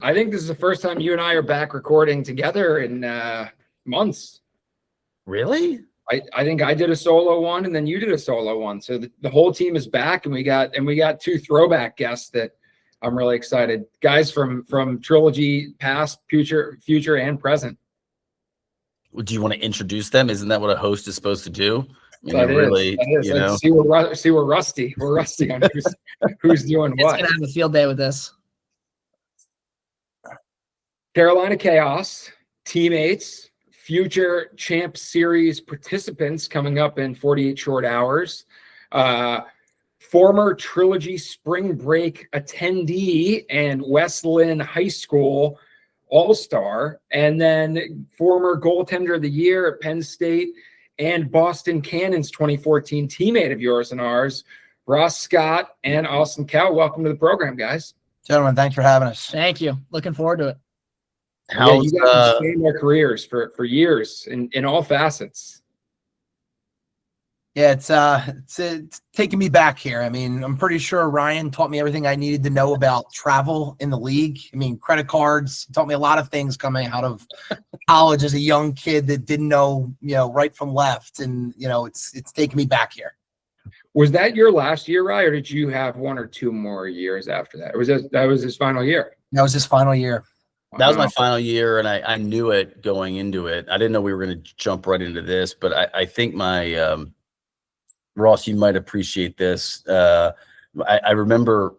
I think this is the first time you and I are back recording together in months. Really? I think I did a solo one and then you did a solo one. So the whole team is back, and we got two throwback guests that I'm really excited. Guys from Trilogy, past, future, and present. Do you want to introduce them? Isn't that what a host is supposed to do? I mean, That is. you know. See, we're rusty. We're rusty on who's doing what. It's gonna have a field day with this. Carolina Chaos, teammates, future Champ Series participants coming up in 48 short hours. Former Trilogy Spring Break attendee and West Linn High School All-Star, and then former goaltender of the year at Penn State and Boston Cannons 2014 teammate of yours and ours, Ross Scott and Austin Kaut. Welcome to the program, guys. Gentlemen, thanks for having us. Thank you. Looking forward to it. You guys have sustained their careers for years in all facets. Yeah, it's taking me back here. I mean, I'm pretty sure Ryan taught me everything I needed to know about travel in the league. I mean, credit cards, taught me a lot of things coming out of college as a young kid that didn't know, right from left. And, it's taking me back here. Was that your last year, Ryan, or did you have one or two more years after that? Or that was his final year? That was his final year. That was my final year, and I knew it going into it. I didn't know we were going to jump right into this, but I think my Ross, you might appreciate this. I remember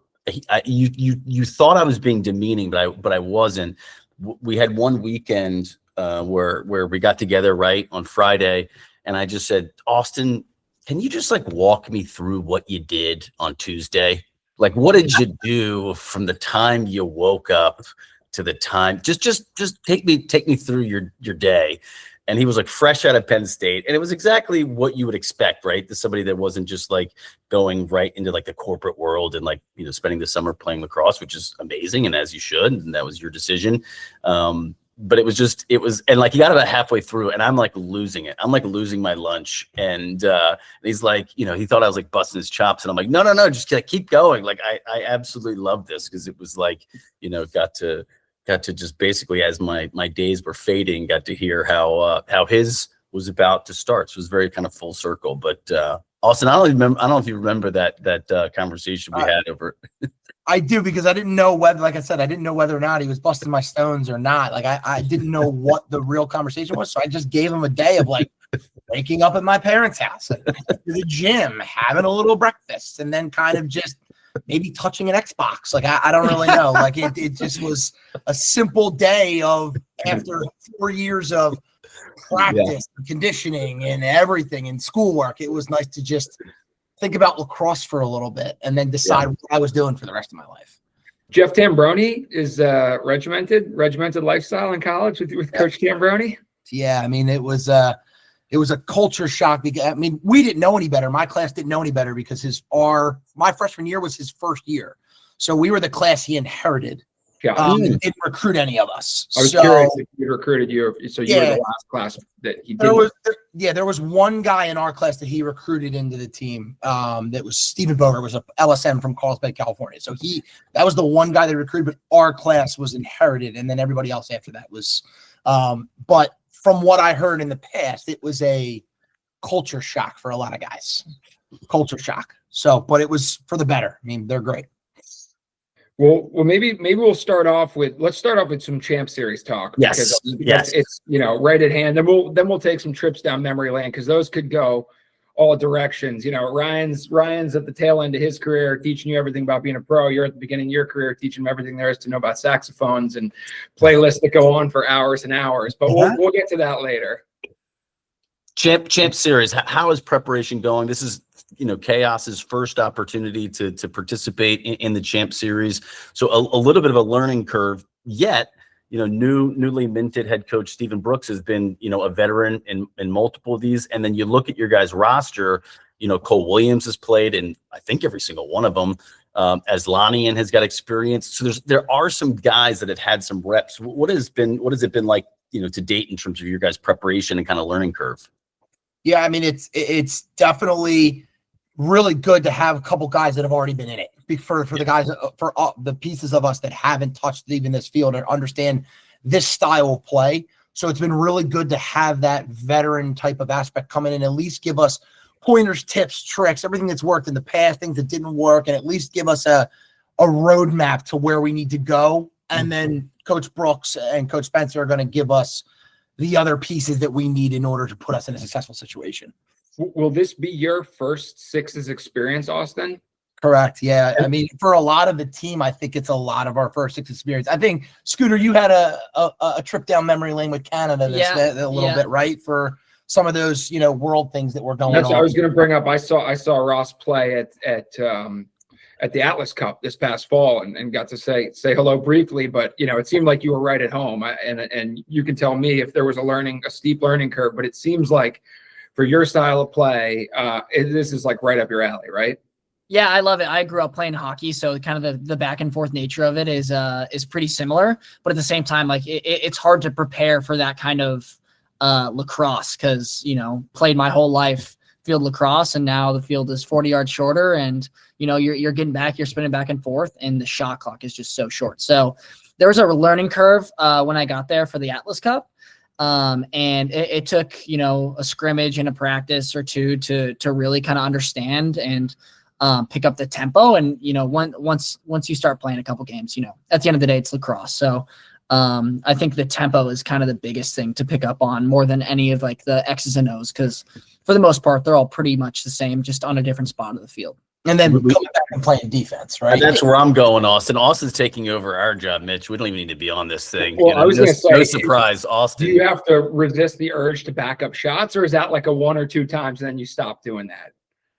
you thought I was being demeaning, but I wasn't. We had one weekend where we got together right on Friday, and I just said, Austin, can you just walk me through what you did on Tuesday? What did you do from the time you woke up to the time? Just take me through your day. And he was fresh out of Penn State, and it was exactly what you would expect, right? To somebody that wasn't just going right into the corporate world and spending the summer playing lacrosse, which is amazing, and as you should, and that was your decision. But it was and he got about halfway through, and I'm losing it. I'm losing my lunch, and he's he thought I was busting his chops, and I'm no, just keep going. I absolutely love this because it was got to just basically, as my days were fading, got to hear how his was about to start. So it was very kind of full circle. But Austin, I don't know if you remember that conversation we had over. I do, because I didn't know whether, I said, I didn't know whether or not he was busting my stones or not. I didn't know what the real conversation was. So I just gave him a day of waking up at my parents' house, to the gym, having a little breakfast, and then kind of just maybe touching an Xbox. I don't really know. It just was a simple day of, after 4 years of practice, and conditioning, and everything, and schoolwork. It was nice to just think about lacrosse for a little bit and then decide what I was doing for the rest of my life. Jeff Tambroni is regimented lifestyle in college with Coach Tambroni. Yeah, I mean, it was a culture shock. Because, we didn't know any better. My class didn't know any better because my freshman year was his first year. So we were the class he inherited. Yeah. Didn't recruit any of us. I was curious if he recruited you. So you were the last class that he did. There was one guy in our class that he recruited into the team. That was Stephen Boger, was a LSM from Carlsbad, California. So that was the one guy that recruited, but our class was inherited, and then everybody else after that was. But from what I heard in the past, it was a culture shock for a lot of guys. Culture shock. So, but it was for the better. I mean, they're great. Well, maybe let's start off with some Champ Series talk. Yes. Because it's right at hand. Then we'll take some trips down memory lane, because those could go all directions. Ryan's at the tail end of his career, teaching you everything about being a pro. You're at the beginning of your career, teaching him everything there is to know about saxophones and playlists that go on for hours and hours. But we'll get to that later. Champ Series. How is preparation going? This is Chaos's first opportunity to participate in the Champ Series, so a little bit of a learning curve. Yet, newly minted head coach Stephen Brooks has been a veteran in multiple of these. And then you look at your guys' roster. Cole Williams has played in, I think, every single one of them. As Lanian has got experience. So there are some guys that have had some reps. What has it been like, to date in terms of your guys' preparation and kind of learning curve? Yeah, I mean, it's definitely really good to have a couple guys that have already been in it, speak for the guys, for the pieces of us that haven't touched even this field or understand this style of play. So it's been really good to have that veteran type of aspect come in and at least give us pointers, tips, tricks, everything that's worked in the past, things that didn't work, and at least give us a roadmap to where we need to go. And then Coach Brooks and Coach Spencer are going to give us the other pieces that we need in order to put us in a successful situation. Will this be your first sixes experience, Austin? Correct. Yeah. I mean, for a lot of the team, I think it's a lot of our first six experience. I think, Scooter, you had a trip down memory lane with Canada a little bit, right? For some of those, world things that were going on. That's what I was going to bring up. I saw Ross play at the Atlas Cup this past fall and got to say hello briefly, but it seemed like you were right at home. And you can tell me if there was a steep learning curve, but it seems like for your style of play, this is like right up your alley, right? Yeah, I love it. I grew up playing hockey, so kind of the back and forth nature of it is pretty similar. But at the same time, like it's hard to prepare for that kind of lacrosse because played my whole life field lacrosse, and now the field is 40 yards shorter, and you're getting back, you're spinning back and forth, and the shot clock is just so short. So there was a learning curve when I got there for the Atlas Cup. And it took, a scrimmage and a practice or two to really kind of understand and pick up the tempo. And, once you start playing a couple games, at the end of the day, it's lacrosse. So I think the tempo is kind of the biggest thing to pick up on more than any of like the X's and O's, because for the most part, they're all pretty much the same, just on a different spot of the field. And then coming back and playing defense, right? And that's where I'm going, Austin. Austin's taking over our job, Mitch. We don't even need to be on this thing. Well, I was going to say, no surprise, Austin. Do you have to resist the urge to back up shots, or is that like a one or two times and then you stop doing that?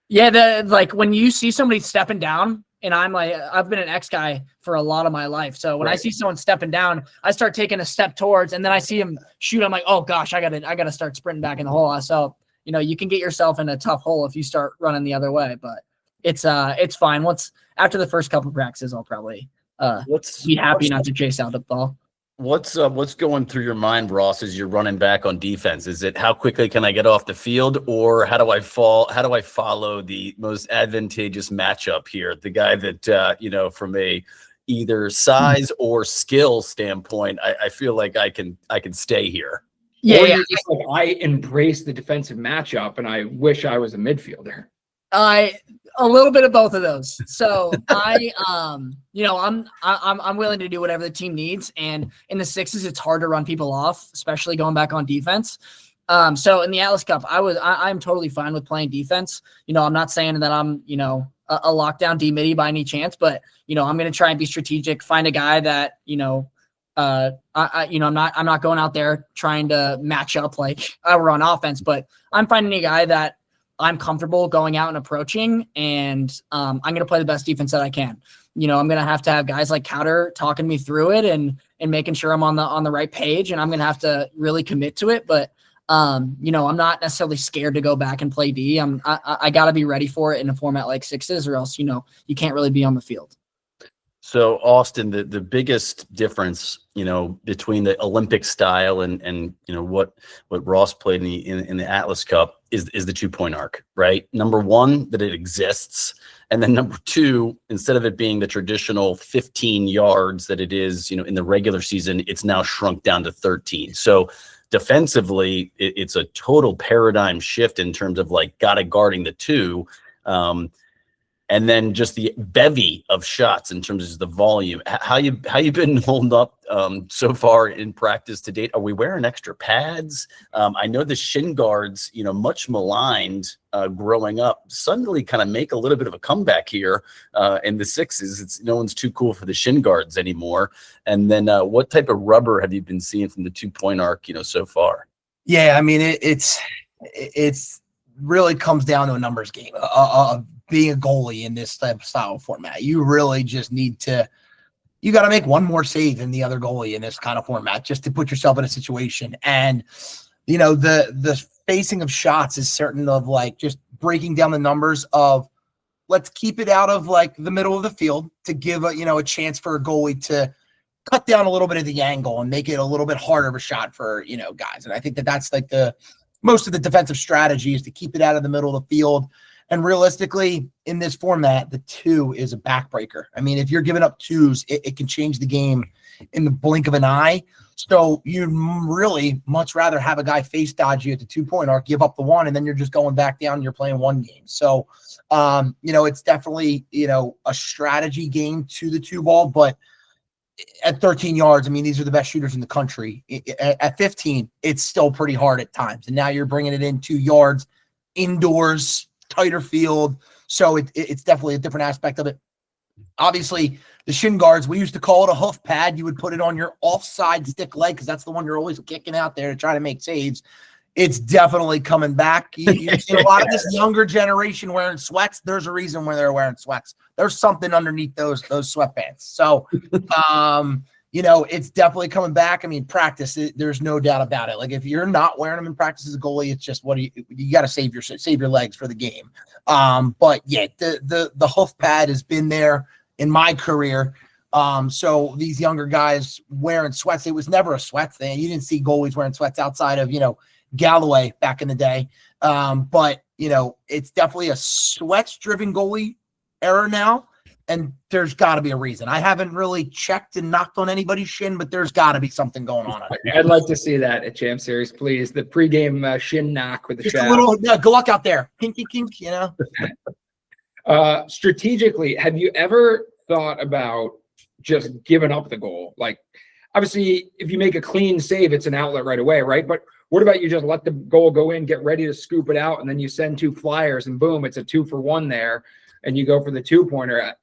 Yeah, like when you see somebody stepping down, and I'm like, I've been an X guy for a lot of my life. So when I see someone stepping down, I start taking a step towards, and then I see him shoot. I'm like, oh gosh, I gotta start sprinting back in the hole. So you can get yourself in a tough hole if you start running the other way, but it's fine. After the first couple of practices, I'll probably be happy not to chase out the ball. What's going through your mind, Ross, as you're running back on defense? Is it how quickly can I get off the field, or how do I follow the most advantageous matchup here? The guy that from a either size or skill standpoint, I feel like I can stay here. Yeah, or you're just like, I embrace the defensive matchup and I wish I was a midfielder. A little bit of both of those. So I'm willing to do whatever the team needs. And in the sixes, it's hard to run people off, especially going back on defense. So in the Atlas Cup, I'm totally fine with playing defense. I'm not saying that I'm, a lockdown D midi by any chance, but I'm going to try and be strategic, find a guy that, I'm not going out there trying to match up like I were on offense, but I'm finding a guy that I'm comfortable going out and approaching, and I'm going to play the best defense that I can. I'm going to have guys like Kauter talking me through it and making sure I'm on the right page, and I'm going to have to really commit to it. But I'm not necessarily scared to go back and play D. I got to be ready for it in a format like sixes, or else you can't really be on the field. So Austin, the biggest difference, between the Olympic style and what Ross played in the Atlas Cup is the 2-point arc, right? Number one, that it exists. And then number two, instead of it being the traditional 15 yards that it is, in the regular season, it's now shrunk down to 13. So defensively, it's a total paradigm shift in terms of like guarding the two. And then just the bevy of shots in terms of the volume. How you been holding up so far in practice to date? Are we wearing extra pads? I know the shin guards, much maligned growing up, suddenly kind of make a little bit of a comeback here in the sixes. It's no one's too cool for the shin guards anymore. And then what type of rubber have you been seeing from the 2-point arc, so far? Yeah, I mean it's really comes down to a numbers game. Being a goalie in this type of style format, you really just you got to make one more save than the other goalie in this kind of format just to put yourself in a situation. And, the facing of shots is certain of like just breaking down the numbers of let's keep it out of like the middle of the field to give a chance for a goalie to cut down a little bit of the angle and make it a little bit harder of a shot for, guys. And I think that's like most of the defensive strategy is to keep it out of the middle of the field And realistically, in this format, the 2 is a backbreaker. I mean, if you're giving up 2s, it can change the game in the blink of an eye. So you'd really much rather have a guy face dodge you at the 2-point arc, give up the 1, and then you're just going back down and you're playing 1 game. So, it's definitely, a strategy game to the 2 ball, but at 13 yards, I mean, these are the best shooters in the country. At 15, it's still pretty hard at times. And now you're bringing it in 2 yards, indoors, tighter field. So it's definitely a different aspect of it. Obviously, the shin guards, we used to call it a hoof pad. You would put it on your offside stick leg because that's the one you're always kicking out there to try to make saves. It's definitely coming back. You see a lot of this younger generation wearing sweats. There's a reason why they're wearing sweats. There's something underneath those sweatpants. So, it's definitely coming back. I mean, practice, there's no doubt about it. Like if you're not wearing them in practice as a goalie, it's just you got to save your legs for the game. But yeah, the hoof pad has been there in my career. So these younger guys wearing sweats, it was never a sweat thing. You didn't see goalies wearing sweats outside of, Galloway back in the day. But it's definitely a sweats-driven goalie era now, and there's got to be a reason. I haven't really checked and knocked on anybody's shin, but there's got to be something going on. I'd like to see that at Champ Series, please. The pregame shin knock with the just shaft. a little good luck out there, kinky kink, Strategically, have you ever thought about just giving up the goal? Like, obviously, if you make a clean save, it's an outlet right away, right? But what about you just let the goal go in, get ready to scoop it out, and then you send 2 flyers, and boom, it's a 2-for-1 there, and you go for the 2-pointer.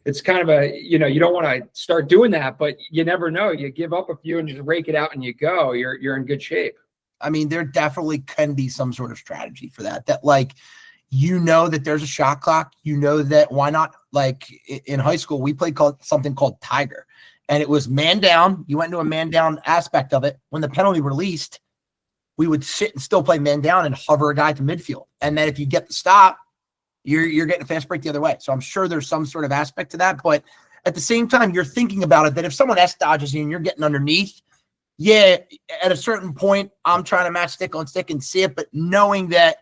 It's kind of a, you don't want to start doing that, but you never know. You give up a few and just rake it out and you go. You're in good shape. I mean, there definitely can be some sort of strategy for that. That that there's a shot clock. That why not? Like in high school, we played something called Tiger, and it was man down. You went into a man down aspect of it. When the penalty released, we would sit and still play man down and hover a guy to midfield. And then if you get the stop, you're getting a fast break the other way. So I'm sure there's some sort of aspect to that. But at the same time, you're thinking about it that if someone S dodges you and you're getting underneath, yeah, at a certain point, I'm trying to match stick on stick and see it. But knowing that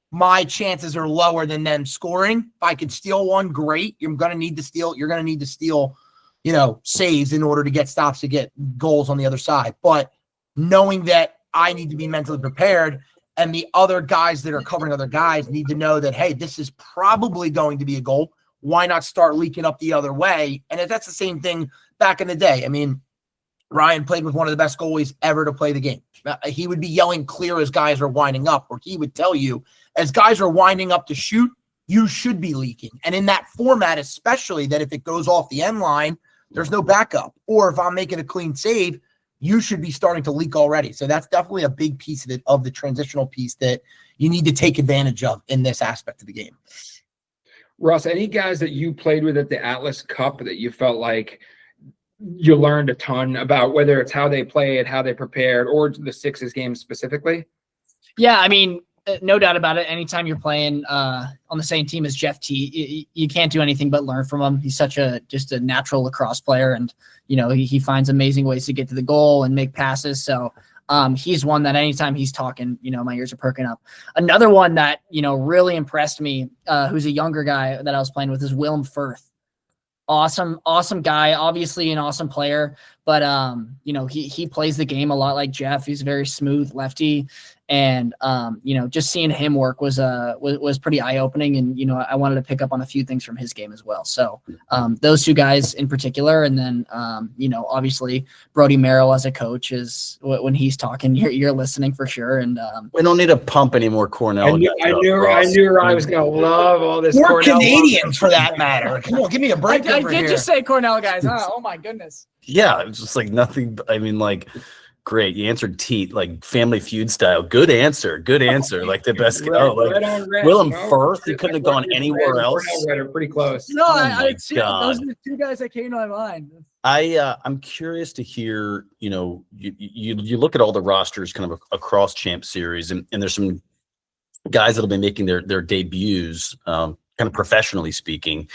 my chances are lower than them scoring, if I can steal one, great. You're going to need to steal, saves in order to get stops to get goals on the other side. But knowing that I need to be mentally prepared, and the other guys that are covering other guys need to know that, hey, this is probably going to be a goal. Why not start leaking up the other way? And if that's the same thing back in the day, I mean, Ryan played with one of the best goalies ever to play the game. He would be yelling clear as guys are winding up, or he would tell you, as guys are winding up to shoot, you should be leaking. And in that format, especially that if it goes off the end line, there's no backup. Or if I'm making a clean save, you should be starting to leak already. So that's definitely a big piece of it, of the transitional piece that you need to take advantage of in this aspect of the game. Russ, any guys that you played with at the Atlas Cup that you felt like you learned a ton about, whether it's how they played, how they prepared, or the Sixes game specifically? Yeah, I mean, no doubt about it. Anytime you're playing on the same team as Jeff T, you can't do anything but learn from him. He's just a natural lacrosse player, and he finds amazing ways to get to the goal and make passes. So he's one that anytime he's talking, my ears are perking up. Another one that really impressed me, who's a younger guy that I was playing with, is Willem Firth. Awesome guy, obviously an awesome player, but he plays the game a lot like Jeff. He's a very smooth lefty, and just seeing him work was pretty eye-opening, and I wanted to pick up on a few things from his game as well. So those 2 guys in particular, and then obviously Brody Merrill as a coach is when he's talking, you're listening for sure. And we don't need to pump any more Cornell. I knew Ryan was gonna love all this. Or Canadians for that matter. Come on, give me a break. I did just say Cornell guys. Oh my goodness. Yeah, it's just like nothing. I mean, like, great. You answered Teat, like Family Feud style. Good answer. Like the best. Willem Firth. He couldn't have gone anywhere else. Are pretty close. No, those are the 2 guys that came to my mind. I'm curious to hear. You look at all the rosters kind of across Champ Series, and there's some guys that'll be making their debuts. Kind of professionally speaking,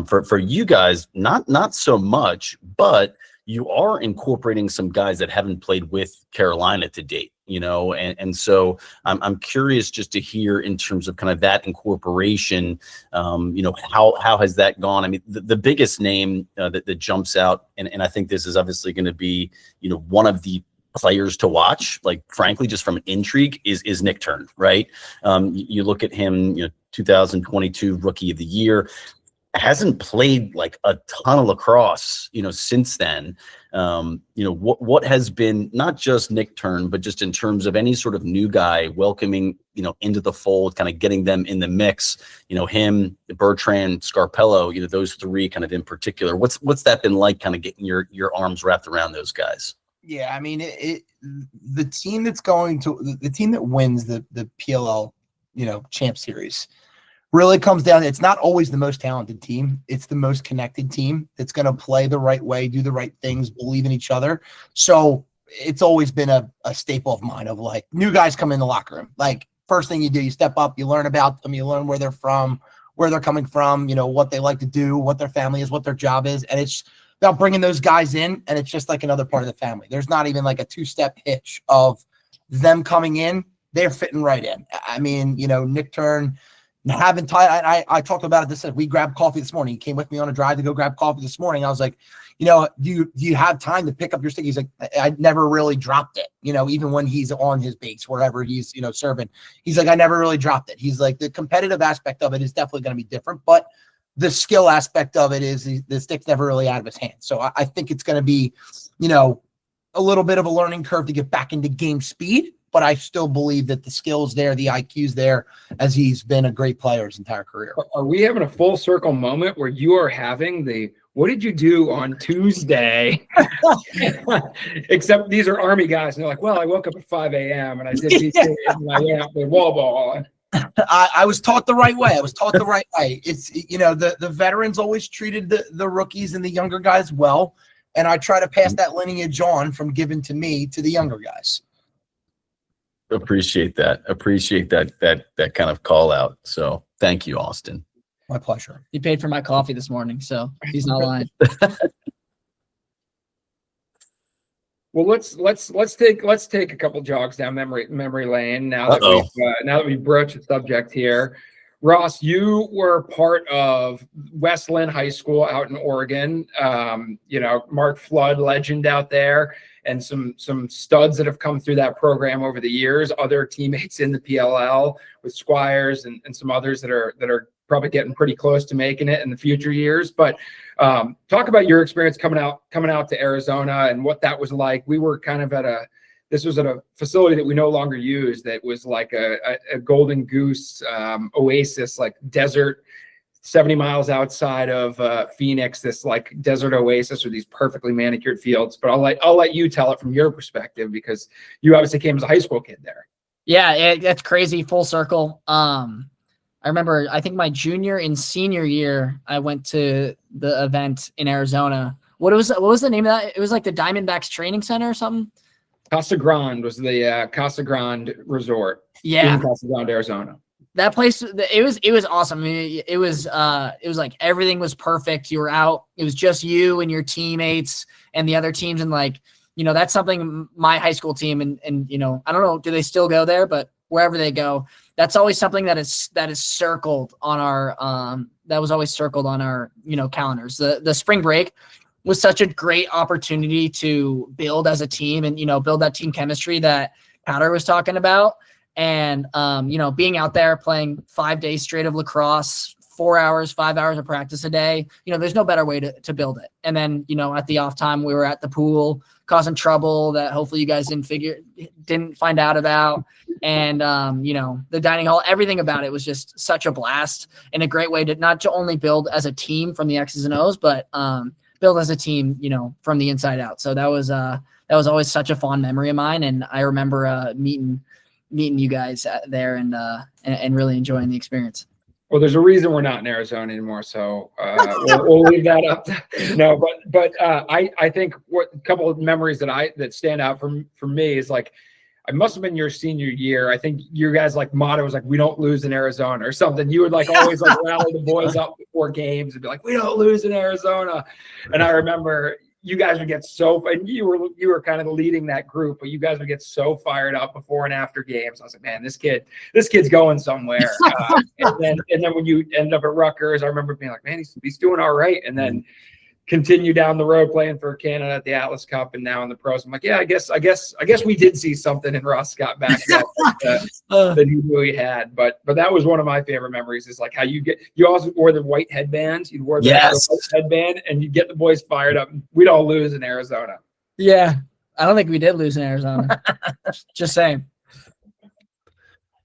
for you guys, not so much, but you are incorporating some guys that haven't played with Carolina to date. and so I'm curious just to hear in terms of kind of that incorporation, how has that gone? I mean, the biggest name that jumps out, and I think this is obviously going to be, one of the players to watch, like frankly, just from intrigue, is Nick Turn, right? You look at him, 2022 Rookie of the Year, hasn't played like a ton of lacrosse, since then. What has been not just Nick Turn, but just in terms of any sort of new guy welcoming, into the fold, kind of getting them in the mix, him, Bertrand, Scarpello, those three kind of in particular. What's that been like, kind of getting your arms wrapped around those guys? Yeah, I mean, the team that's going to the team that wins the PLL, Champ Series really comes down. It's not always the most talented team. It's the most connected team that's going to play the right way, do the right things, believe in each other. So it's always been a staple of mine of like new guys come in the locker room. Like first thing you do, you step up, you learn about them, you learn where they're from, where they're coming from, what they like to do, what their family is, what their job is. And it's about bringing those guys in, and it's just like another part of the family. There's not even like a two-step hitch of them coming in. They're fitting right in. I mean, Nick Turn, I talked about it. We grabbed coffee this morning. He came with me on a drive to go grab coffee this morning. I was like, do you have time to pick up your stick? He's like, I never really dropped it. Even when he's on his base, wherever he's, serving, he's like, I never really dropped it. He's like, the competitive aspect of it is definitely going to be different, but the skill aspect of it is the stick's never really out of his hands. So I think it's going to be, a little bit of a learning curve to get back into game speed, but I still believe that the skill's there, the IQ's there, as he's been a great player his entire career. Are we having a full circle moment where you are having what did you do on Tuesday? Except these are Army guys, and they're like, well, I woke up at 5 a.m. and I did these things, and I went out to wall ball. I was taught the right way. It's, the veterans always treated the rookies and the younger guys well. And I try to pass that lineage on from given to me to the younger guys. Appreciate that kind of call out. So thank you, Austin. My pleasure. He paid for my coffee this morning, so he's not lying. Well, let's take a couple jogs down memory lane now that we've broached the subject here. Ross, you were part of West Linn High School out in Oregon. Mark Flood, legend out there, and some studs that have come through that program over the years. Other teammates in the PLL with Squires and some others that are probably getting pretty close to making it in the future years. But talk about your experience coming out to Arizona and what that was like. We were kind of this was at a facility that we no longer use that was like a golden goose oasis, like desert, 70 miles outside of Phoenix, this like desert oasis with these perfectly manicured fields. But I'll let you tell it from your perspective, because you obviously came as a high school kid there. Yeah, that's crazy. Full circle. I remember, I think my junior and senior year, I went to the event in Arizona. What was the name of that? It was like the Diamondbacks Training Center or something. Casa Grande was the Casa Grande Resort. Yeah, in Casa Grande, Arizona. That place, it was awesome. I mean, it was like everything was perfect. You were out. It was just you and your teammates and the other teams, and like, that's something my high school team and I don't know, do they still go there? But wherever they go, that's always something that is circled on our that was always circled on our calendars. The spring break was such a great opportunity to build as a team and build that team chemistry that Powder was talking about. And being out there playing 5 days straight of lacrosse, 5 hours of practice a day, there's no better way to build it. And then at the off time, we were at the pool causing trouble that hopefully you guys didn't find out about. And the dining hall, everything about it was just such a blast and a great way to not only build as a team from the X's and O's, but build as a team from the inside out. So that was always such a fond memory of mine. And I remember meeting you guys there and really enjoying the experience. Well, there's a reason we're not in Arizona anymore, so we'll leave that up. No, but I think a couple of memories that stand out for me is like, I must have been your senior year. I think your guys' like motto was like, we don't lose in Arizona or something. You would like always like rally the boys up before games and be like, we don't lose in Arizona. And I remember you guys would get so, and you were kind of leading that group, but you guys would get so fired up before and after games. I was like, man, this kid's going somewhere. And then when you end up at Rutgers, I remember being like, man, he's doing all right. And then continue down the road playing for Canada at the Atlas Cup and now in the pros. I'm like, yeah, I guess we did see something in Ross Scott back then that he really had. But that was one of my favorite memories, is like how you also wore the white headbands. You wore the white headband and you get the boys fired up. We'd all lose in Arizona. Yeah. I don't think we did lose in Arizona. Just saying.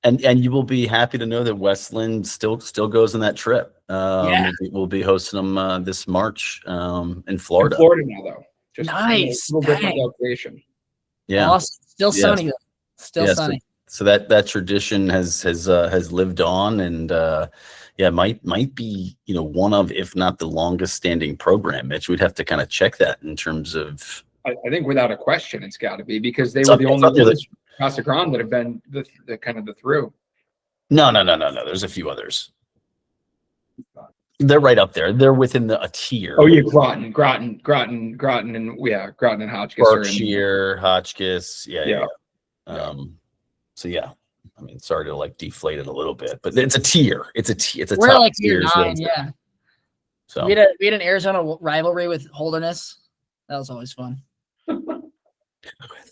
And you will be happy to know that West Linn still goes on that trip. We'll be hosting them this March in Florida. In Florida now, though. Just nice. A little different location. Yeah. Awesome. Still sunny though. Still sunny. So that tradition has lived on, and might be one of, if not the longest standing program. Mitch, we'd have to kind of check that in terms of. I think without a question, it's got to be, because they were the only ones across the ground that have been the kind of the through. No. There's a few others. They're right up there. They're within a tier. Oh yeah, Groton, and Groton and Hotchkiss. Berkshire, Hotchkiss. Yeah. So yeah, I mean, sorry to like deflate it a little bit, but it's a tier. It's a We're top like tier. 9, yeah. So we had an Arizona rivalry with Holderness. That was always fun.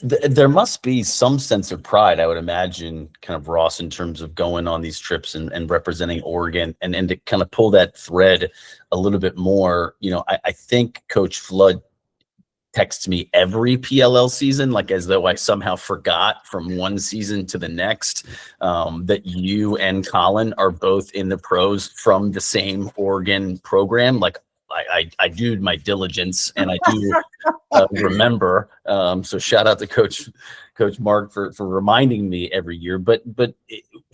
There must be some sense of pride, I would imagine, kind of, Ross, in terms of going on these trips and representing Oregon, and to kind of pull that thread a little bit more. I think Coach Flood texts me every PLL season, like as though I somehow forgot from one season to the next, that you and Colin are both in the pros from the same Oregon program. Like, I do my diligence, and I do remember. So shout out to Coach Mark for reminding me every year. But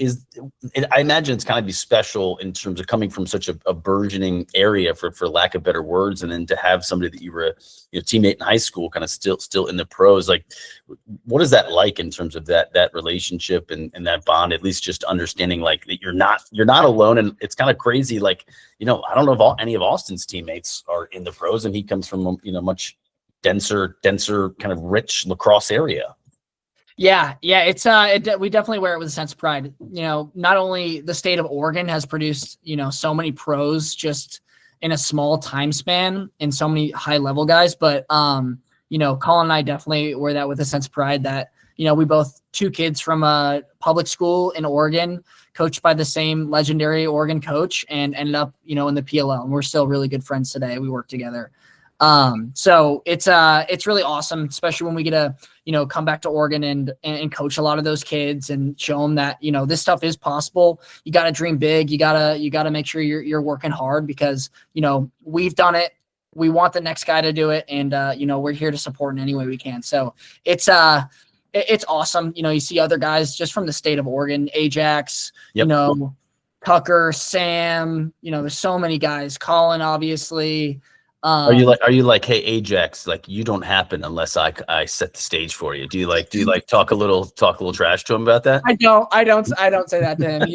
I imagine it's kind of be special in terms of coming from such a burgeoning area, for lack of better words, and then to have somebody that you were a teammate in high school kind of still in the pros. Like, what is that like in terms of that relationship and that bond? At least just understanding like that you're not alone, and it's kind of crazy. Like, I don't know if any of Austin's teammates are in the pros, and he comes from much denser kind of rich lacrosse area. Yeah, it's we definitely wear it with a sense of pride. Not only the state of Oregon has produced so many pros just in a small time span, and so many high level guys, but Colin and I definitely wear that with a sense of pride that we both, two kids from a public school in Oregon, coached by the same legendary Oregon coach, and ended up in the PLL, and we're still really good friends today. We work together. So it's really awesome, especially when we get to, come back to Oregon and coach a lot of those kids and show them that, this stuff is possible. You got to dream big. You gotta make sure you're working hard, because, we've done it. We want the next guy to do it. And, we're here to support in any way we can. So it's awesome. You see other guys just from the state of Oregon, Ajax, yep. Tucker, Sam, there's so many guys, Colin, obviously. Are you like, hey, Ajax, like, you don't happen unless I set the stage for you? Do you talk a little trash to him about that? I don't say that to him.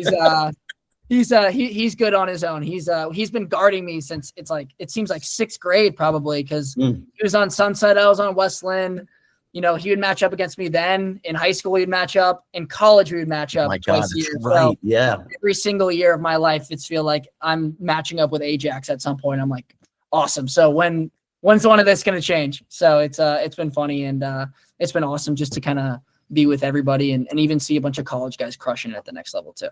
He's good on his own. He's been guarding me since it seems like 6th grade probably, because he was on Sunset, I was on West Linn. He would match up against me then. In high school, we'd match up. In college, we would match up twice a year. Right. So yeah. Every single year of my life, it's feel like I'm matching up with Ajax at some point. I'm like, awesome. So when's one of this going to change? So it's been funny, and it's been awesome just to kind of be with everybody and even see a bunch of college guys crushing it at the next level too.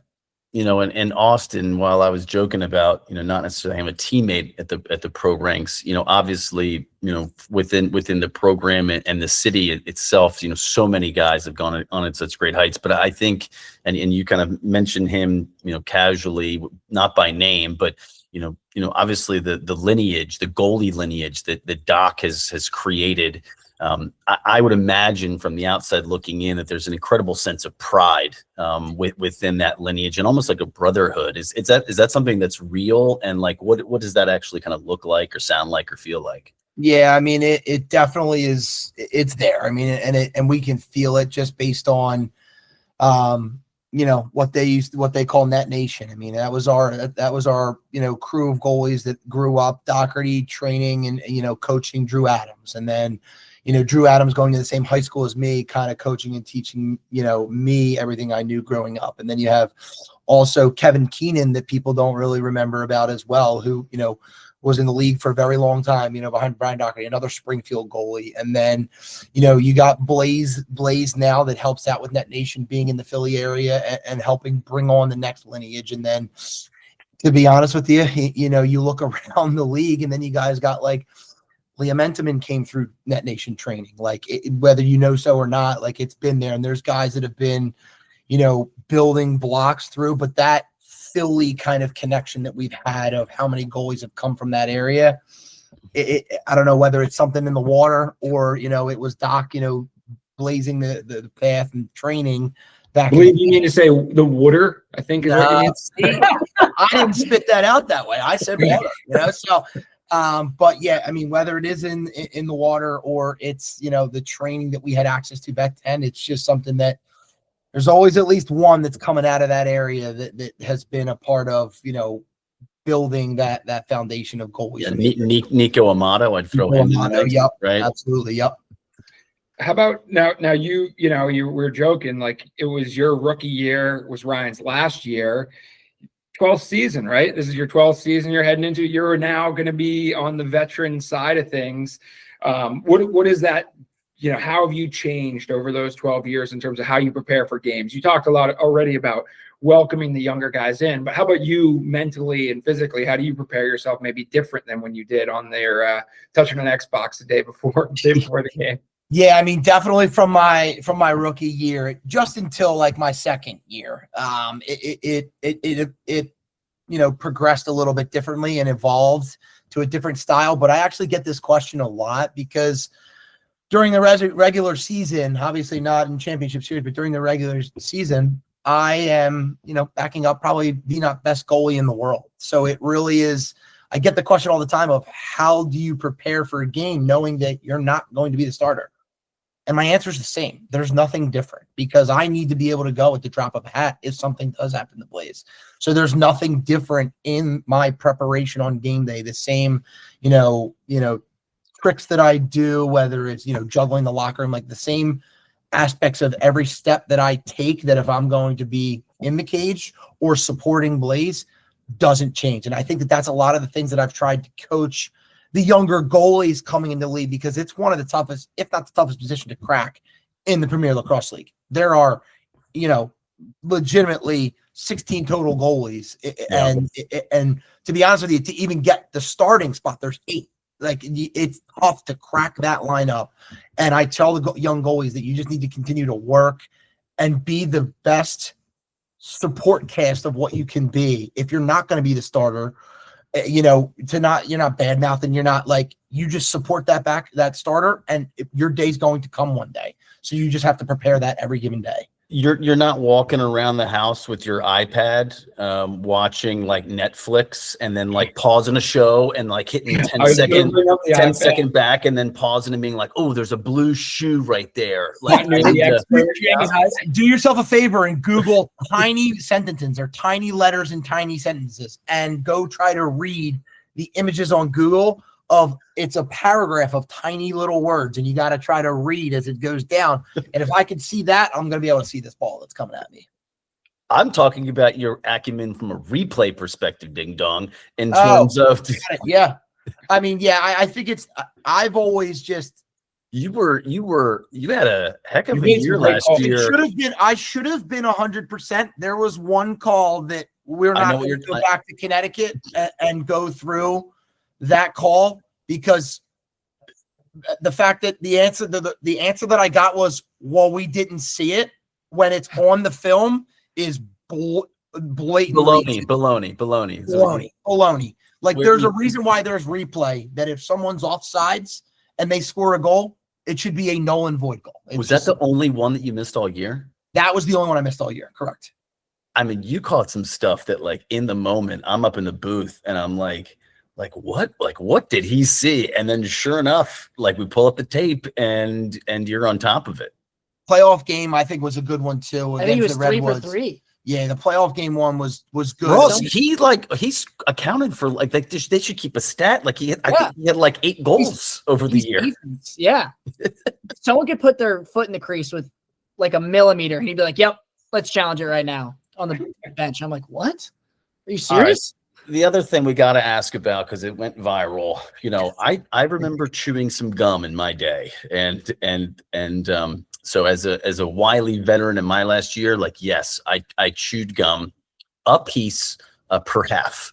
In Austin, while I was joking about, not necessarily having a teammate at the pro ranks, obviously, within the program and the city itself, so many guys have gone on at such great heights. But I think, and you kind of mentioned him, casually, not by name, but obviously the lineage, the goalie lineage that Doc has created. I would imagine from the outside looking in that there's an incredible sense of pride within that lineage, and almost like a brotherhood. Is that something that's real? And like, what does that actually kind of look like or sound like or feel like? Yeah, I mean, it definitely is. It's there. I mean, and we can feel it just based on, what they call Net Nation. I mean, that was our crew of goalies that grew up, Doherty training and coaching Drew Adams, and then Drew Adams going to the same high school as me, kind of coaching and teaching me everything I knew growing up. And then you have also Kevin Keenan that people don't really remember about as well, who was in the league for a very long time, behind Brian Doherty, another Springfield goalie. And then, you got Blaze now that helps out with Net Nation being in the Philly area and helping bring on the next lineage. And then, to be honest with you, you look around the league and then you guys got like Liam Entenmann came through Net Nation training, whether so or not, it's been there. And there's guys that have been, building blocks through, but that Philly kind of connection that we've had of how many goalies have come from that area. I don't know whether it's something in the water or, it was Doc, blazing the path and training back. You mean to say the water, I think is what you mean. I didn't spit that out that way. I said water, so, but yeah, I mean, whether it is in the water or it's, the training that we had access to back then, it's just something that there's always at least one that's coming out of that area that has been a part of, building that foundation of goalies. Yeah, Nico Amato, I'd throw him in there, yep, right? Absolutely, yep. How about now you were joking, like it was your rookie year, was Ryan's last year, 12th season, right? This is your 12th season you're heading into. You're now going to be on the veteran side of things. What is that? How have you changed over those 12 years in terms of how you prepare for games? You talked a lot already about welcoming the younger guys in, but how about you mentally and physically? How do you prepare yourself maybe different than when you did on their touching an Xbox the day before the game? Yeah, I mean, definitely from my rookie year, just until like my second year, it progressed a little bit differently and evolved to a different style. But I actually get this question a lot because during the regular season, obviously not in championship series, but during the regular season, I am, backing up probably the best goalie in the world. So it really is. I get the question all the time of how do you prepare for a game knowing that you're not going to be the starter? And my answer is the same. There's nothing different because I need to be able to go at the drop of a hat if something does happen to Blaze. So there's nothing different in my preparation on game day. The same, tricks that I do, whether it's, juggling the locker room, like the same aspects of every step that I take, that if I'm going to be in the cage or supporting Blaze, doesn't change. And I think that that's a lot of the things that I've tried to coach the younger goalies coming into the league, because it's one of the toughest, if not the toughest position to crack in the Premier Lacrosse League. There are, legitimately 16 total goalies. Yeah. And to be honest with you, to even get the starting spot, there's 8. Like, it's tough to crack that lineup. And I tell the young goalies that you just need to continue to work and be the best support cast of what you can be. If you're not going to be the starter, you're not bad mouthing. You're not like, you just support that starter, and your day's going to come one day. So you just have to prepare that every given day. You're not walking around the house with your iPad, watching like Netflix and then like pausing a show and like hitting 10 second back and then pausing and being like, oh, there's a blue shoe right there. Like, do yourself a favor and Google tiny sentences or tiny letters and tiny sentences and go try to read the images on Google of, it's a paragraph of tiny little words, and you got to try to read as it goes down. And if I can see that, I'm going to be able to see this ball that's coming at me. I'm talking about your acumen from a replay perspective, Ding Dong, in terms of. Yeah. I mean, yeah, I think I've always just. You had a heck of a year last year. I should have been 100%. There was one call that we're not going to go back to Connecticut and go through that call, because the fact that the answer that I got was, well, we didn't see it, when it's on the film, is blatantly baloney. Like, there's a reason why there's replay, that if someone's offsides and they score a goal, it should be a null and void goal. Was that the only one that you missed all year? That was the only one I missed all year. Correct. I mean, you caught some stuff that, like, in the moment, I'm up in the booth and I'm like what? Like, what did he see? And then sure enough, like, we pull up the tape and you're on top of it. playoff game, I think, was a good one too. I think he was against the 3 for Redwoods. 3. Yeah, the playoff game one was good. Ross, he's accounted for like they should keep a stat. Like I think he had like 8 goals over the year. Defense. Yeah. Someone could put their foot in the crease with like a millimeter and he'd be like, yep, let's challenge it right now on the bench. I'm like, what? Are you serious? The other thing we got to ask about, because it went viral, I remember chewing some gum in my day, and so as a wily veteran in my last year, like, yes, I chewed gum, a piece per half.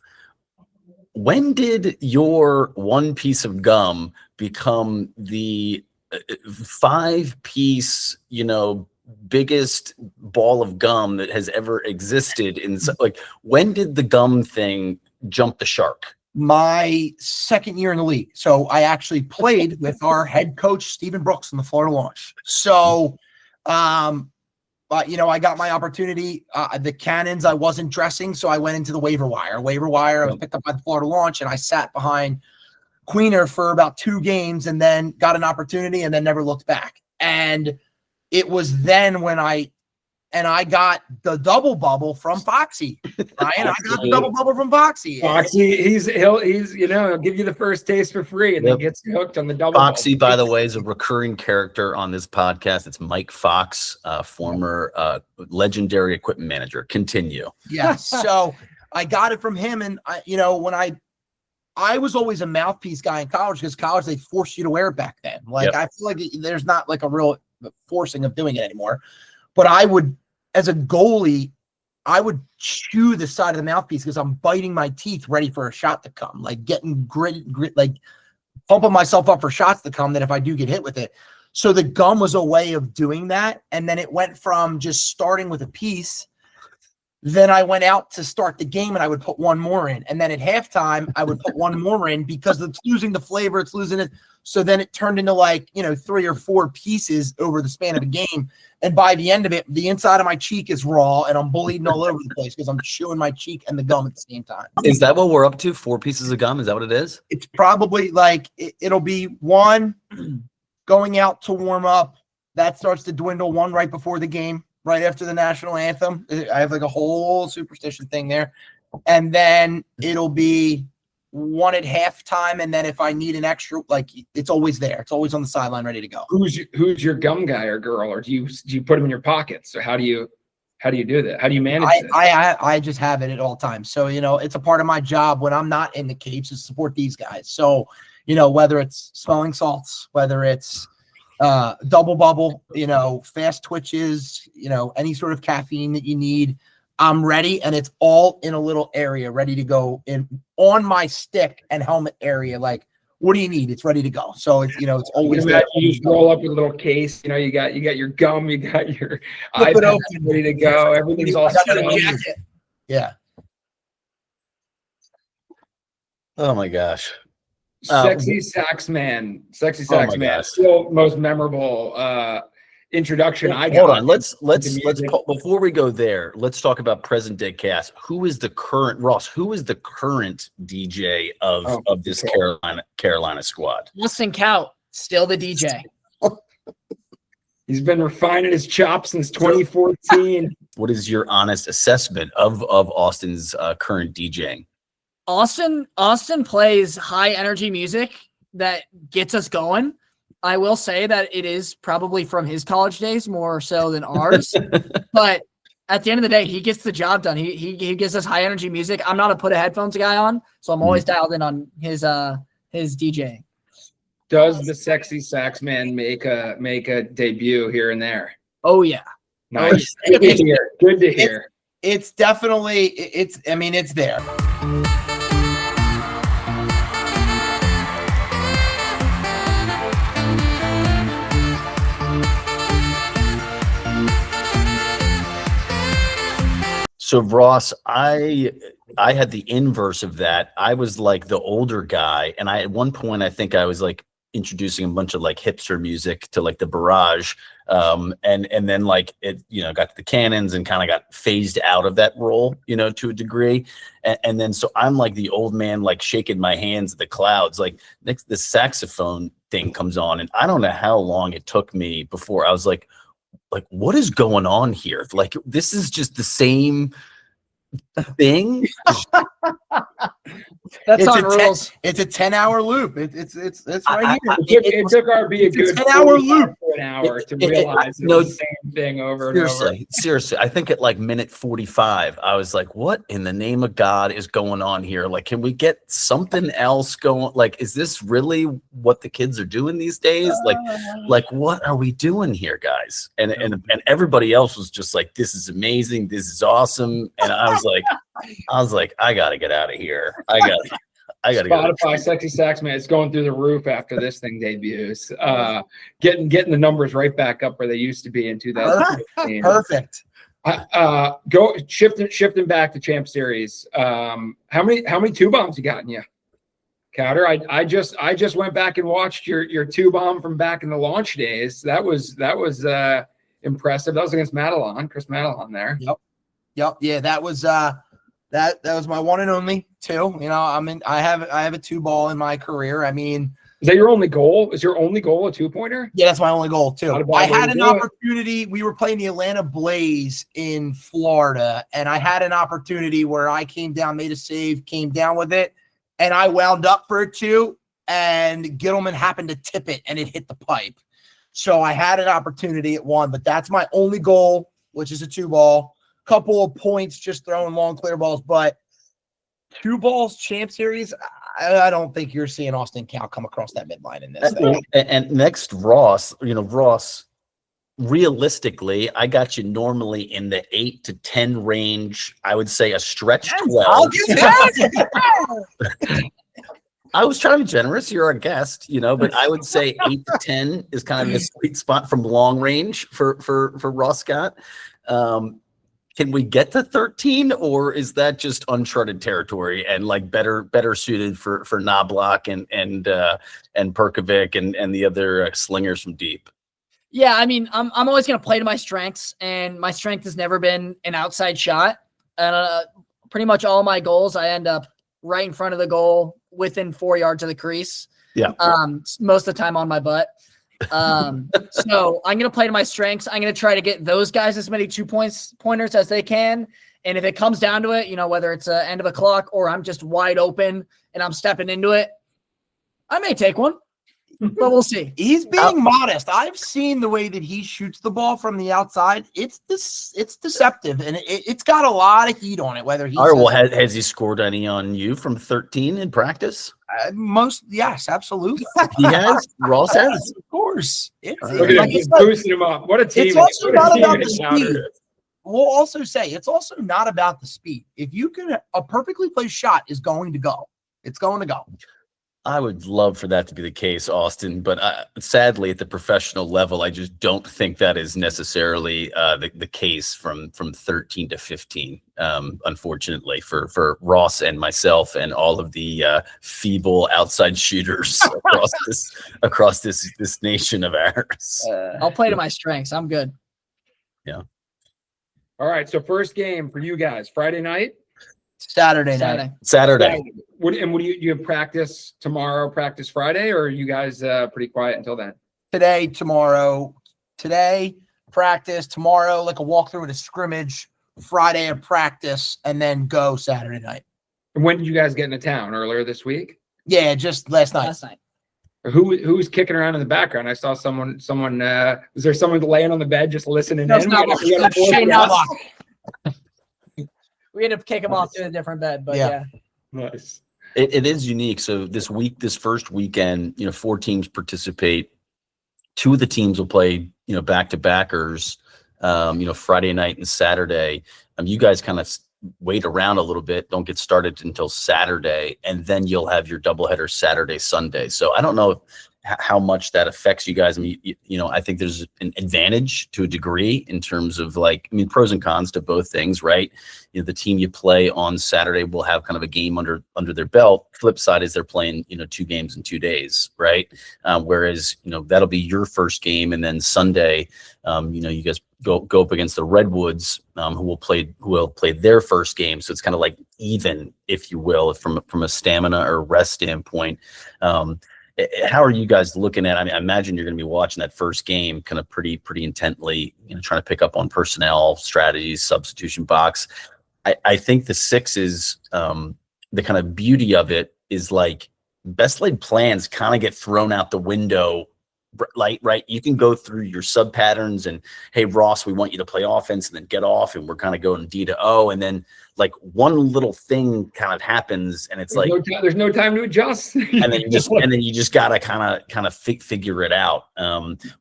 When did your one piece of gum become the 5-piece, biggest ball of gum that has ever existed? Like, when did the gum thing jump the shark? My second year in the league. So I actually played with our head coach, Stephen Brooks, in the Florida launch. So, I got my opportunity. The Cannons, I wasn't dressing, so I went into the waiver wire. I was picked up by the Florida launch, and I sat behind Queener for about 2 games and then got an opportunity and then never looked back. And it was then when I got the double bubble from Foxy. Ryan, I got the double bubble from Foxy. Foxy, he'll give you the first taste for free and then gets you hooked on the double Foxy, bubble. by the way, is a recurring character on this podcast. It's Mike Fox, former legendary equipment manager. Continue. Yeah. So I got it from him. And I was always a mouthpiece guy in college, because college, they forced you to wear it back then. Like, I feel like there's not like a real forcing of doing it anymore. But I would, as a goalie, I would chew the side of the mouthpiece because I'm biting my teeth ready for a shot to come, like getting grit, like pumping myself up for shots to come, that if I do get hit with it. So the gum was a way of doing that. And then it went from just starting with a piece. Then I went out to start the game and I would put one more in. And then at halftime, I would put one more in because it's losing the flavor. It's losing it. So then it turned into 3 or 4 pieces over the span of a game. And by the end of it, the inside of my cheek is raw and I'm bleeding all over the place because I'm chewing my cheek and the gum at the same time. Is that what we're up to? 4 pieces of gum? Is that what it is? It's probably it'll be 1 going out to warm up. That starts to dwindle, 1 right before the game, right after the national anthem. I have like a whole superstition thing there. And then it'll be 1 at halftime. And then if I need an extra, it's always there. It's always on the sideline ready to go. Who's your gum guy or girl? Or do you put them in your pockets? Or how do you do that? How do you manage this? I just have it at all times. So, it's a part of my job when I'm not in the Capes to support these guys. So, whether it's smelling salts, whether it's double bubble, fast twitches, any sort of caffeine that you need, I'm ready. And it's all in a little area ready to go in on my stick and helmet area. Like, what do you need? It's ready to go. So it's, it's always there. You just roll up with a little case, you got your gum, you got your iPad ready to go. Everything's all set up. Yeah. Oh my gosh. Sexy Sax Man. Still most memorable introduction I got. Hold on. Let's before we go there, let's talk about present day chaos. Who is the current DJ of this Carolina squad? Austin Kaut, still the DJ. He's been refining his chops since 2014. What is your honest assessment of Austin's current DJing? Austin plays high energy music that gets us going. I will say that it is probably from his college days more so than ours, but at the end of the day, he gets the job done. He gives us high energy music. I'm not a put a headphones guy on, so I'm always dialed in on his DJing. Does the Sexy Sax Man make a debut here and there? Oh yeah. Nice. Good to hear. It's definitely it's there. So Ross, I had the inverse of that. I was like the older guy, and at one point I think I was like introducing a bunch of like hipster music to like the Barrage, and then like it got to the Cannons and kind of got phased out of that role to a degree, and then so I'm like the old man like shaking my hands at the clouds. Like next the saxophone thing comes on, and I don't know how long it took me before I was like, what is going on here? Like, this is just the same thing. That's on rules. It's a 10-hour loop. It's right here. It took RB a good 10-hour loop. An hour to realize it was the same thing over and over. Seriously, I think at like minute 45, I was like, what in the name of God is going on here? Like, can we get something else going? Like, is this really what the kids are doing these days? Like what are we doing here, guys? And everybody else was just like, this is amazing. This is awesome. And I was like, I got to get out of here. I got to Spotify Sexy Sax Man, it's going through the roof after this thing debuts. Getting the numbers right back up where they used to be in 2015. Perfect. Go shifting back to Champ Series. How many two bombs you got in you, Cowder? I just went back and watched your two bomb from back in the launch days. That was impressive. That was against Chris Madelon there. Yep. Yeah, that was that was my one and only two. You know, I have a two ball in my career. I mean, is that your only goal? Is your only goal a 2-pointer? Yeah, that's my only goal too. I had an opportunity. We were playing the Atlanta Blaze in Florida, and I had an opportunity where I came down, made a save, came down with it, and I wound up for a 2, and Gittleman happened to tip it, and it hit the pipe. So I had an opportunity at 1, but that's my only goal, which is a 2-ball. Couple of points just throwing long clear balls, but 2 balls Champ Series, I don't think you're seeing Austin Kaut come across that midline in this thing. And next, Ross, realistically, I got you normally in the 8 to 10 range. I would say a stretch 12. I was trying to be generous. You're our guest, but I would say 8 to 10 is kind of the sweet spot from long range for Ross Scott. Can we get to 13, or is that just uncharted territory and like better suited for Knobloch and Perkovic and the other slingers from deep? Yeah, I mean, I'm always going to play to my strengths, and my strength has never been an outside shot. And pretty much all my goals, I end up right in front of the goal, within 4 yards of the crease. Yeah. Most of the time on my butt. So I'm going to play to my strengths. I'm going to try to get those guys as many 2-pointers as they can. And if it comes down to it, whether it's the end of a clock or I'm just wide open and I'm stepping into it, I may take one, but we'll see. He's being modest. I've seen the way that he shoots the ball from the outside. It's deceptive, and it's got a lot of heat on it. Whether he has he scored any on you from 13 in practice? Yes, absolutely. He has. Ross has, of course. Look at him, just boosting him up. What a team! It's also not about the speed. We'll also say it's also not about the speed. If you can, a perfectly placed shot is going to go. It's going to go. I would love for that to be the case, Austin, but sadly, at the professional level, I just don't think that is necessarily the case from 13 to 15. Unfortunately, for Ross and myself and all of the feeble outside shooters across this nation of ours. I'll play to my strengths. I'm good. Yeah. All right. So first game for you guys, Friday night. Saturday night. Saturday. What do you have practice tomorrow, practice Friday, or are you guys pretty quiet until then? Today, tomorrow. Today, practice. Tomorrow, like a walkthrough at a scrimmage. Friday, a practice, and then go Saturday night. And when did you guys get into town? Earlier this week? Yeah, just last night. Who's kicking around in the background? I saw someone. Was there someone laying on the bed just listening in? We ended up kicking him off to a different bed, but yeah. Nice. It is unique. So this first weekend, 4 teams participate. 2 of the teams will play, back-to-backers, Friday night and Saturday. You guys kind of wait around a little bit, don't get started until Saturday, and then you'll have your doubleheader Saturday, Sunday. So I don't know how much that affects you guys. I mean, I think there's an advantage to a degree in terms of pros and cons to both things, right? The team you play on Saturday will have kind of a game under their belt. Flip side is they're playing, 2 games in 2 days, right? Whereas, that'll be your first game. And then Sunday, you guys go up against the Redwoods, who will play their first game. So it's kind of like even, if you will, from a stamina or rest standpoint. How are you guys looking at? I mean, I imagine you're going to be watching that first game kind of pretty intently, trying to pick up on personnel, strategies, substitution box. I think the 6 is the kind of beauty of it is like best laid plans kind of get thrown out the window. Like, right, you can go through your sub patterns and, hey, Ross, we want you to play offense and then get off, and we're kind of going D to O, and then like one little thing kind of happens, and it's there's no time to adjust, and then you just gotta kind of figure it out.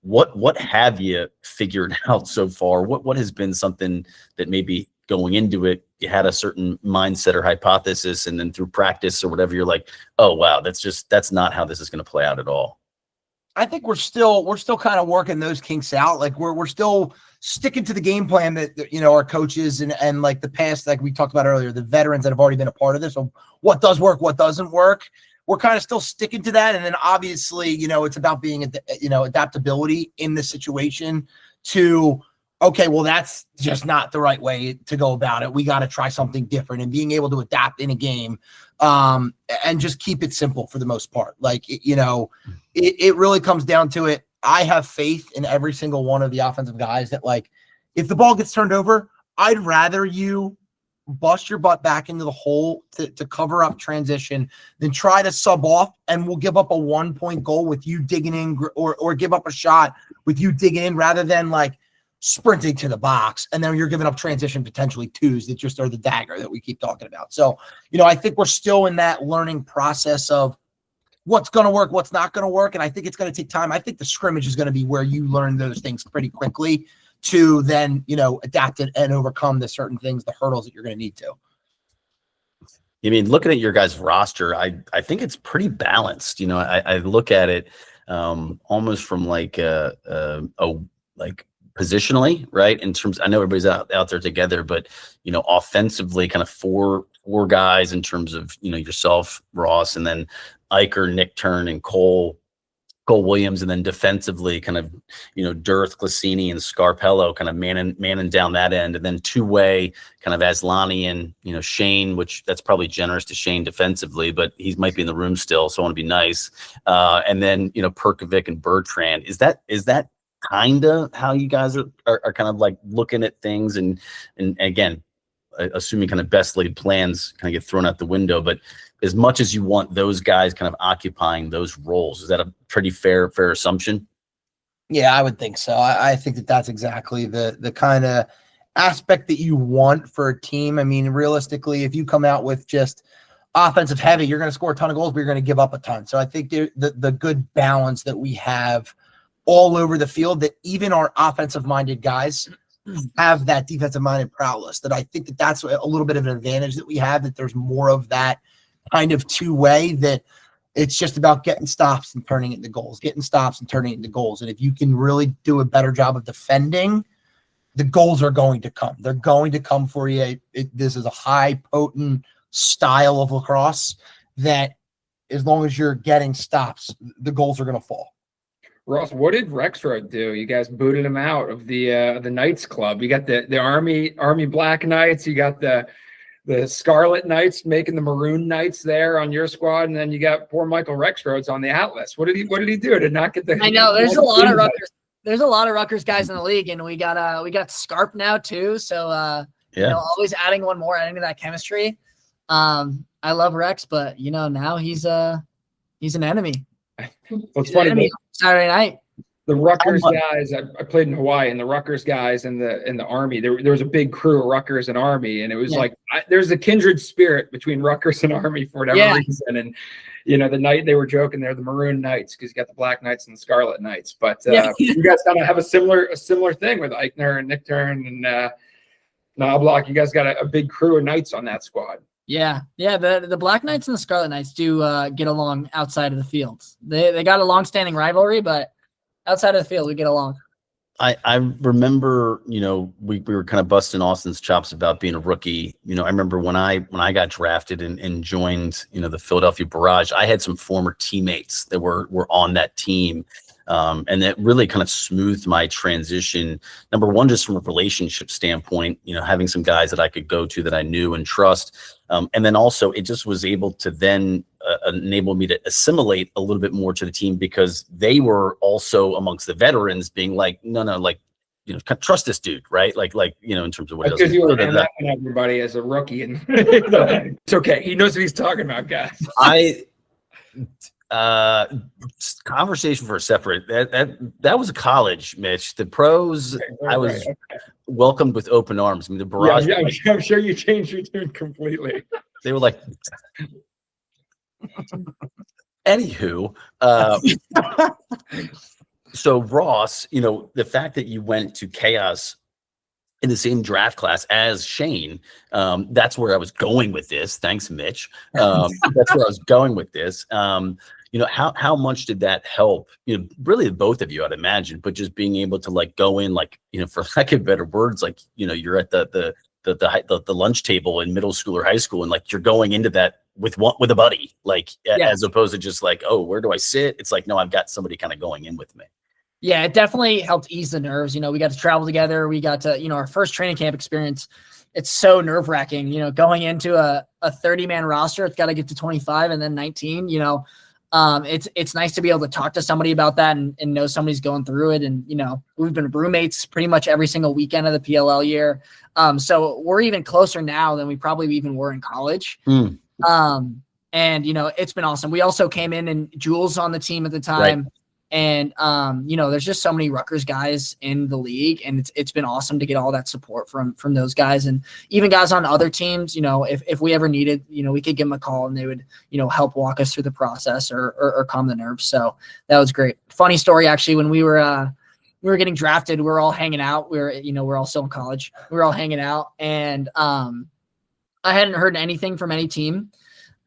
What have you figured out so far? What has been something that maybe going into it you had a certain mindset or hypothesis, and then through practice or whatever, you're like, oh wow, that's not how this is going to play out at all. I think we're still kind of working those kinks out. Like we're still sticking to the game plan that our coaches and like the past, like we talked about earlier, the veterans that have already been a part of this. So what does work, what doesn't work, we're kind of still sticking to that. And then obviously, it's about being adaptability in the situation to, okay, well, that's just not the right way to go about it. We got to try something different, and being able to adapt in a game and just keep it simple for the most part. Like, it really comes down to it. I have faith in every single one of the offensive guys that, like, if the ball gets turned over, I'd rather you bust your butt back into the hole to cover up transition than try to sub off, and we'll give up a 1-point goal with you digging in, or give up a shot with you digging in, rather than like sprinting to the box, and then you're giving up transition potentially twos that just are the dagger that we keep talking about. So, I think we're still in that learning process of what's going to work, what's not going to work. And I think it's going to take time. I think the scrimmage is going to be where you learn those things pretty quickly to then, adapt it and overcome the certain things, the hurdles that you're going to need to. I mean, looking at your guys' roster, I think it's pretty balanced. I look at it almost from like like positionally, right? In terms, I know everybody's out there together, but offensively, kind of four guys in terms of yourself, Ross, and then Iker, Nick Turn, and Cole Williams, and then defensively, kind of Dearth, Glacini, and Scarpello, kind of manning down that end, and then two-way kind of Aslani and Shane, which that's probably generous to Shane defensively, but he might be in the room still, so I want to be nice. And then Perkovic and Bertrand. Is that kind of how you guys are kind of like looking at things, and again, assuming kind of best laid plans kind of get thrown out the window, but as much as you want those guys kind of occupying those roles, is that a pretty fair assumption? Yeah, I would think so. I think that's exactly the kind of aspect that you want for a team. I mean, realistically, if you come out with just offensive heavy, you're going to score a ton of goals, but you're going to give up a ton. So I think the good balance that we have all over the field, that even our offensive-minded guys have that defensive-minded prowess, that I think that's a little bit of an advantage that we have, that there's more of that kind of two-way, that it's just about getting stops and turning it into goals, And if you can really do a better job of defending, the goals are going to come. They're going to come for you. This is a high, potent style of lacrosse that as long as you're getting stops, the goals are going to fall. Ross, what did Rexroad do? You guys booted him out of the Knights Club. You got the Army Black Knights. You got the Scarlet Knights making the Maroon Knights there on your squad, and then you got poor Michael Rexroads on the Atlas. What did he do to not get the? I know there's a lot of Rutgers. There's a lot of Rutgers guys in the league, and we got Scarp now too. So always adding one more, adding to that chemistry. I love Rex, but now he's an enemy. What's funny? Saturday night. The Rutgers guys, I played in Hawaii, and the Rutgers guys and the Army, there was a big crew of Rutgers and Army, and it was like there's a kindred spirit between Rutgers and Army for whatever reason. And the night they were joking, they're the Maroon Knights because you got the Black Knights and the Scarlet Knights. But you guys kind of have a similar thing with Eichner and Nick Turn and Knobloch. You guys got a big crew of Knights on that squad. Yeah. The Black Knights and the Scarlet Knights do get along outside of the field. They got a long-standing rivalry, but outside of the field, we get along. I remember, we were kind of busting Austin's chops about being a rookie. I remember when I got drafted and joined, the Philadelphia Barrage, I had some former teammates that were on that team. And that really kind of smoothed my transition. Number one, just from a relationship standpoint, having some guys that I could go to that I knew and trust. And then also it just was able to then enabled me to assimilate a little bit more to the team, because they were also amongst the veterans being like, no, like, trust this dude, right? Like, in terms of what he does. Because you were laughing everybody as a rookie, and it's okay. He knows what he's talking about, guys. Conversation for a separate. That was a college, Mitch. The pros, I was welcomed with open arms. I mean, the barrage. Yeah, I'm sure you changed your tune completely. They were like. Anywho, so Ross, the fact that you went to Chaos in the same draft class as Shane, that's where I was going with this. Thanks, Mitch. That's where I was going with this. How much did that help? Really both of you, I'd imagine, but just being able to like go in, like, for lack of better words, like, you're at the lunch table in middle school or high school, and like you're going into that with a buddy, like as opposed to just like, oh, where do I sit? It's like, no, I've got somebody kind of going in with me. Yeah, it definitely helped ease the nerves. We got to travel together. We got to, our first training camp experience. It's so nerve wracking, going into a 30-man roster. It's got to get to 25 and then 19, it's nice to be able to talk to somebody about that and know somebody's going through it. And, we've been roommates pretty much every single weekend of the PLL year. So we're even closer now than we probably even were in college. And, it's been awesome. We also came in and Jules on the team at the time. Right. And, there's just so many Rutgers guys in the league, and it's been awesome to get all that support from those guys, and even guys on other teams. If we ever needed, we could give them a call and they would, help walk us through the process or calm the nerves. So that was great. Funny story, actually, when we were getting drafted, we were all hanging out. We're all still in college. We were all hanging out, and, I hadn't heard anything from any team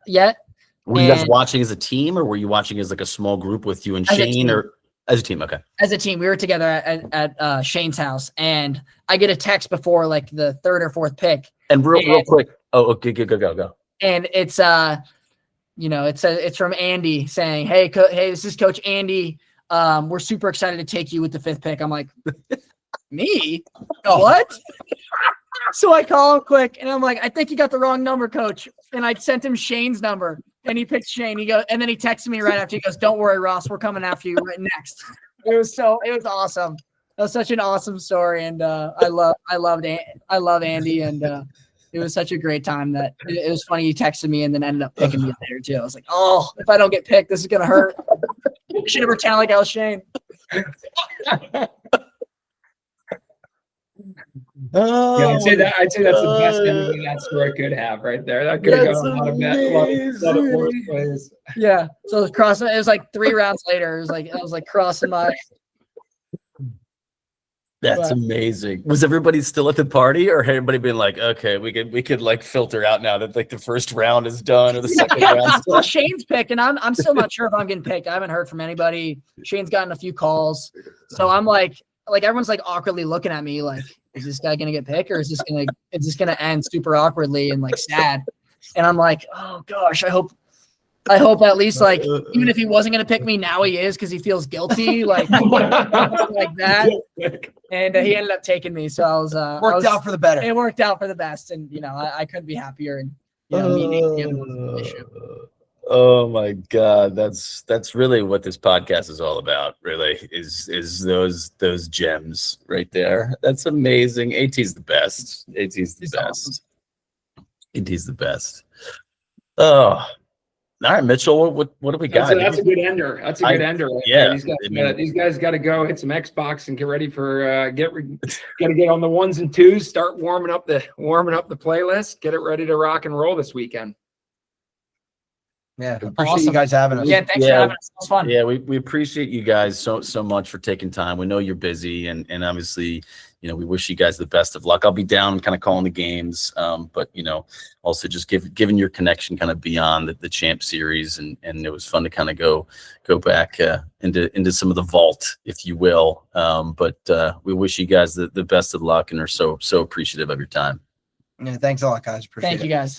yet. Were you guys watching as a team, or were you watching as like a small group with you and Shane, or as a team? Okay. As a team. We were together at Shane's house, and I get a text before like the third or fourth pick. And real quick. Oh, okay. Go. And it's, it's from Andy saying, hey, this is Coach Andy. We're super excited to take you with the 5th pick. I'm like, me? What? So I call him quick, and I'm like, I think you got the wrong number, Coach. And I sent him Shane's number, and he picked Shane. He goes, and then he texted me right after. He goes, "Don't worry, Ross, we're coming after you right next." It was awesome. That was such an awesome story, and I loved Andy, and it was such a great time. That it was funny. He texted me and then ended up picking me later too. I was like, oh, if I don't get picked, this is gonna hurt. I should have pretended like I was Shane. Yeah, I'd say that's the best ending that story could have right there. That could have gone a lot of worse plays. Yeah. So it was like 3 rounds later. I was like crossing my. That's amazing. Was everybody still at the party, or had everybody been like, okay, we could like filter out now that like the first round is done or the second round? Well, Shane's picked, and I'm still not sure if I'm getting picked. I haven't heard from anybody. Shane's gotten a few calls, so I'm like everyone's like awkwardly looking at me like, is this guy gonna get picked, or is this gonna end super awkwardly and like sad? And I'm like, oh gosh, I hope at least like, even if he wasn't gonna pick me, now he is, because he feels guilty, like like that. And he ended up taking me, so I was worked out for the better. It worked out for the best, and I couldn't be happier. And me issue. Oh my God, that's really what this podcast is all about. Really, is those gems right there. That's amazing. AT's the best. AT's the best. AT's the best. Oh, all right, Mitchell. What do we got? That's a good ender. That's a good ender. Yeah, these guys got to go hit some Xbox and get ready for got to get on the 1s and 2s. Start warming up the playlist. Get it ready to rock and roll this weekend. Yeah, appreciate you guys having us. Yeah, thanks for having us. It was fun. Yeah, we appreciate you guys so much for taking time. We know you're busy, and obviously, we wish you guys the best of luck. I'll be down kind of calling the games, but also just given your connection kind of beyond the Champ Series, and it was fun to kind of go back into some of the vault, if you will. But we wish you guys the best of luck, and are so appreciative of your time. Yeah, thanks a lot, guys. Appreciate it. Thank you, guys.